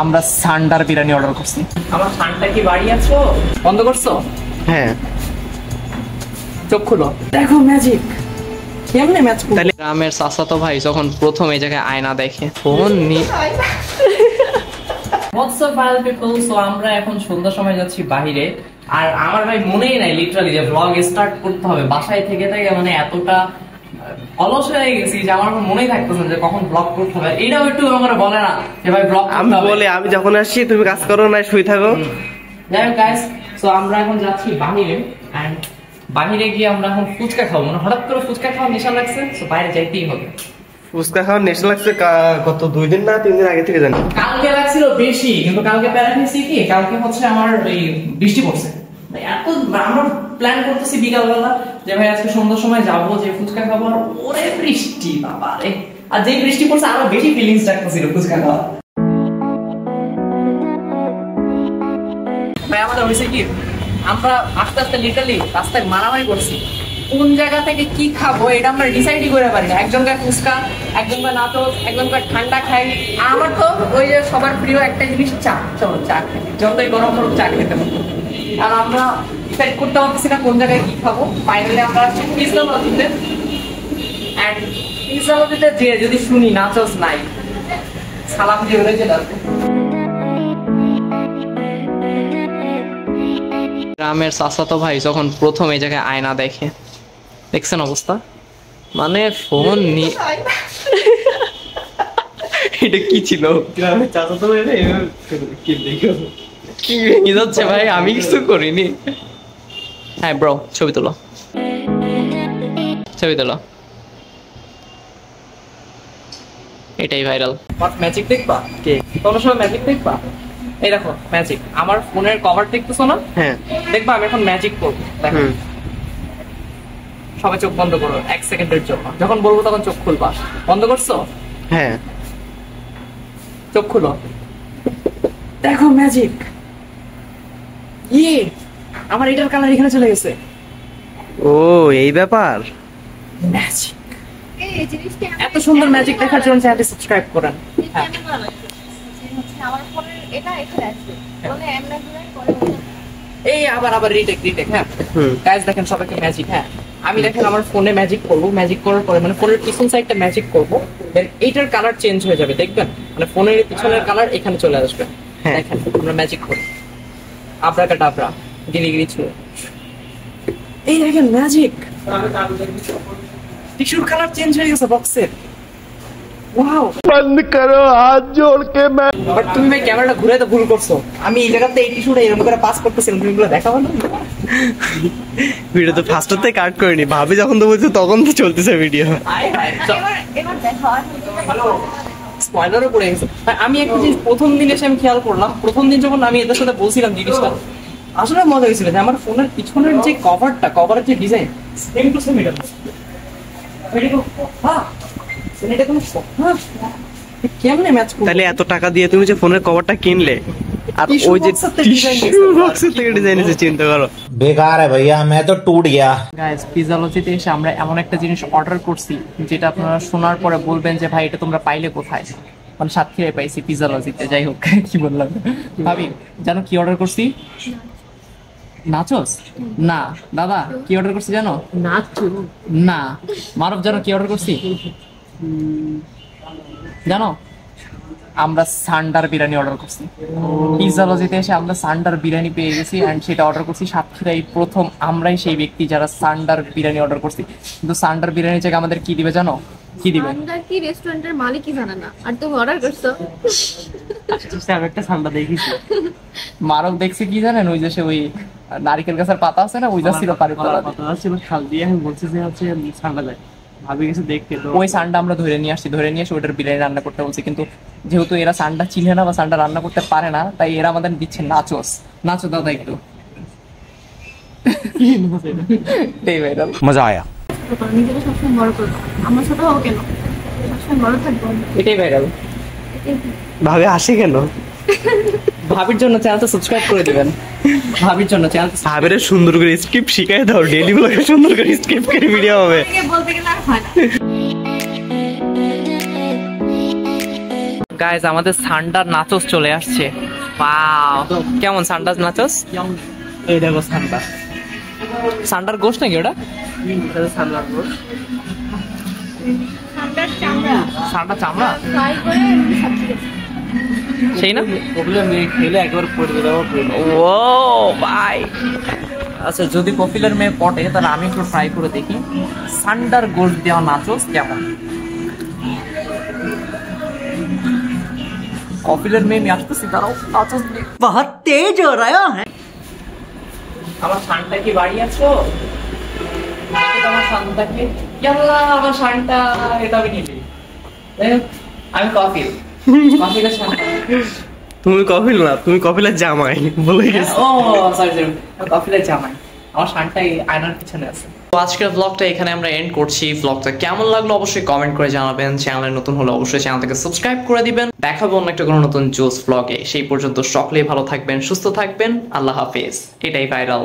আমরা সান্ডার বিরিয়ানি অর্ডার করছি। আমার সান্ডা কি বাড়ি আছো? বন্ধ করছো? হ্যাঁ, চোখ খুলো, দেখো ম্যাজিক। কেমনে ম্যাচ? তাহলে গ্রামের চাচাতো ভাই যখন প্রথম এই জায়গায় আয়না দেখে ফোন নিয়ে আমরা এখন সন্ধ্যার সময় যাচ্ছি বাহিরে। আর আমার ভাই মনেই নাই লিটারালি যে ব্লগ স্টার্ট করতে হবে। বাসায় থেকে থেকে মানে এতটা অলস হয়ে গেছি যে আমার মনেই থাকতেছে যে কখন ব্লগ করতে হবে। এটাও একটু আমার বলে না যে ভাই ব্লগ আমি বলে আমি যখন আসছি তুমি কাজ করো না, শুয়ে থাকো। যাই হোক গাইস, সো আমরা এখন যাচ্ছি বাহিরে। এন্ড বাহিরে গিয়ে আমরা এখন ফুচকা খাবো। মানে হঠাৎ করে ফুচকা খাওয়ার নেশা লাগছে, তো বাইরে যাইতেই হবে। ফুচকা খাওয়ার নেশা লাগছে কত 2 দিন না 3 দিন আগে থেকে জানি। কালকে লাগছিল বেশি, কিন্তু কালকে প্যারা খেয়েছি কি, কালকে হচ্ছে আমার এই বৃষ্টি পড়ছে। এত আমরা প্ল্যান করতেছি বিকালবেলা যে ভাই আজকে সন্ধ্যার সময় যাবো, যে ফুচকা খাবো, আর ওরে বৃষ্টি বাবা রে। আর যেই বৃষ্টি পড়ছে আরো বেশি ফিলিংস রাখতেছিল ফুচকা খাওয়া। ভাই আমাদের হয়েছে কি, আমরা আস্তে আস্তে লিটারালি রাস্তায় মারামারি করছি। কোন জায়গা থেকে কি খাবো এটা আমরা ডিসাইডই করে পারি না। একজনকার ফুচকা, একজনকার নাচস, একজনকার ঠান্ডা খাই। আমার তো ওই যে সবার প্রিয় একটা জিনিস চা। চলো চা খাই, যতই গরম হোক চা খেতে পারবো। আর আমরা ডিসাইড করতে পারতেছি না কোন জায়গায় কি খাবো। ফাইনালি আমরা আসছি পিৎজা লজিতে। এন্ড পিৎজা লজিতে যে যদি শুনি নাচস নাই, সালাম দিয়ে রয়েছে যাচ্ছে। গ্রামের চাচাতো ভাই যখন প্রথম এই জায়গায় আয়না দেখে, দেখছেন অবস্থা, মানে ফোন নিয়ে এটা কি ছিল? গ্রামের চাচাতো ভাই কি ভেঙে যাচ্ছে ভাই, আমি কিছু করিনি। হ্যাঁ ব্রো, ছবি তোলো, ছবি তোলো, এটাই ভাইরাল। ম্যাজিক দেখবা কে কোনো সময়? ম্যাজিক দেখবা? এই দেখো ম্যাজিক। আমার ফোনের কভার দেখতেছো না? হ্যাঁ, দেখবা আমি এখন ম্যাজিক করবো। দেখো সবাই চোখ বন্ধ করো 1 সেকেন্ডের জন্য। যখন বলবো তখন চোখ খুলবা। বন্ধ করছো? হ্যাঁ, চোখ খুলো, দেখো ম্যাজিক। ইয়ে, আমার এটার কালার এখানে চলে গেছে। ও এই ব্যাপার। ম্যাজিক, এত সুন্দর ম্যাজিক দেখার জন্য চ্যানেলটি সাবস্ক্রাইব করেন। হ্যাঁ, আমার ফোনের এটা এখানে আছে বলে এমন করে এই আবার রিটেক। হ্যাঁ গাইস দেখেন সবাইকে ম্যাজিক। হ্যাঁ আমি দেখেন আমার ফোনে ম্যাজিক করবো। ম্যাজিক করার পরে মানে ফোনের পিছন সাইডটা ম্যাজিক করবো, দেন এইটার কালার চেঞ্জ হয়ে যাবে। দেখবেন মানে ফোনের পিছনের কালার এখানে চলে আসবে। দেখেন আমরা ম্যাজিক করি, আব্রাকাডাব্রা, গিরিগিরি ছুঁয়ে। এই দেখেন ম্যাজিক, টিস্যুর কালার চেঞ্জ হয়ে গেছে বক্সের। ওয়াও, বন্ধ করো হাত জোড় কে। বাট তুমি ভাই ক্যামেরাটা ঘুরে তো ভুল করছো। আমি এই জায়গাতে এই টিস্যুটা এরকম করে পাস করতেছিলাম, তুমি এগুলো দেখাবো না? ভিডিও তো ফার্স্টতে কাট করিনি, ভাবি যখন তো বলছো তখন তো চলতেছে ভিডিও। এবার দেখো স্পয়লারও পড়ে গেছে। আমি একটা জিনিস প্রথম দিন এসে আমি খেয়াল করলাম, প্রথম দিন যখন আমি এদের সাথে বলছিলাম জিনিসটা, আসলে মজা হয়েছিল যে আমার ফোনের পিছনের যে কভারের যে ডিজাইন সেম টু সেম এটা। কেমনে ম্যাচ করবে? তাহলে এত টাকা দিয়ে তুমি যে ফোনের কভারটা কিনলে আর ওই যে টিস্যু বক্সের থেকে ডিজাইন এসে, চিন্তা করো। बेकार है भैया, मैं तो टूट गया। গাইস পিৎজালজিতে এসে আমরা এমন একটা জিনিস অর্ডার করছি যেটা আপনারা শোনার পরে বলবেন যে ভাই এটা তোমরা পাইলে কোথায়? মানে সাতক্ষীরায় পাইছি পিৎজালজিতে। যাই হোক কি বললাম ভাবি, জানো কি অর্ডার করছি? নাচোস না দাদা, কি অর্ডার করছি জানো? না মারব, জানো কি অর্ডার করছি জানো? আমরা সান্ডার বিরিয়ানি অর্ডার করছি। পিৎজালজিতে এসে আমরা সান্ডার বিরিয়ানি পেয়ে গেছি এন্ড সেটা অর্ডার করছি সাতক্ষীরায় প্রথম আমরাই সেই ব্যক্তি যারা সান্ডার বিরিয়ানি অর্ডার করছি। কিন্তু সান্ডার বিরিয়ানি জায়গায় আমাদের কি দিবে জানো? কি দিবে? সান্ডার কি রেস্টুরেন্টের মালিকই জানে না, আর তুমি অর্ডার করছো। আমি একটা সান্ডা দেখেছি, মারক দেখছি কি জানেন, ওই যে সে ওই নারকেল গাছের পাতা আছে না, ওই যা ছিল পাতা ছিল খাল দিয়ে। আমি বলছি যে হচ্ছে সান্ডা যায়, ভাবি গেছে দেখতে। ওই সান্ডা আমরা ধরে নিয়ে এসে ওটার বিরিয়ানি রান্না করতে বলছি। কিন্তু যেহেতু এরা সান্ডা চিনে না বা সান্ডা রান্না করতে পারে না, তাই এরা আমাদের দিচ্ছে নাচোস। নাচো দাদা একটু। मजा आया। নিজেকে সবসময় বড় করবো, আমার ছোট হও কেন, সবসময় বড় থাকবো। এটাই ভাইরাল। ভাবি হাসি কেন? ভাবির জন্য চ্যানেলটা সাবস্ক্রাইব করে দিবেন। ভাবির জন্য চ্যানেল ভাবিরে সুন্দর করে স্ক্রিপ্ট শিখাই দাও, ডেইলি ব্লগে সুন্দর করে স্ক্রিপ্ট করে ভিডিও হবে। বলতে গেলে আর হয় না। গাইজ আমাদের সান্ডার নাচোস চলে আসছে। ওয়াও, কেমন সান্ডার নাচোস? এই দেখো সান্ডা, সান্ডার গোশ নাকি ওটা? সান্ডার গোশ। ঠান্ডার চামড়া সান্ডার চামড়া ফ্রাই করে সবজি সেই না? ওগুলো মেয়ে খেলে একবার পড়ে দেবো। ও ভাই, আচ্ছা যদি পপুলার মেয়ে পটে তাহলে আমি একটু ট্রাই করে দেখি সান্ডার গোশ দেওয়া নাচোস কেমন। পপুলার মেয়ে নিয়ে আসতেছি, দাঁড়াও নাচোস নিয়ে। बहुत तेज हो रहा है। আমার শানটা কি বাড়ি আছো? আমার শানটাকে ইয়াল্লা, আমার শানটা এটা আমি নিবি। আমি কফিল কফিলের শানটা। তুমি কফিল না, তুমি কফিলের জামাই বলে গেছো। ও সরি সরি, কফিলের জামাই। আমার শানটা এই আয়নার পিছনে আছে। তো আজকের ব্লগটা এখানে আমরা এন্ড করছি। ব্লগটা কেমন লাগলো অবশ্যই কমেন্ট করে জানাবেন। চ্যানেলে নতুন হলে অবশ্যই চ্যানেলটাকে সাবস্ক্রাইব করে দিবেন। দেখাবো অন্য একটা কোনো নতুন জোস ব্লগে। সেই পর্যন্ত সকলেই ভালো থাকবেন, সুস্থ থাকবেন। আল্লাহ হাফেজ। এটাই ভাইরাল।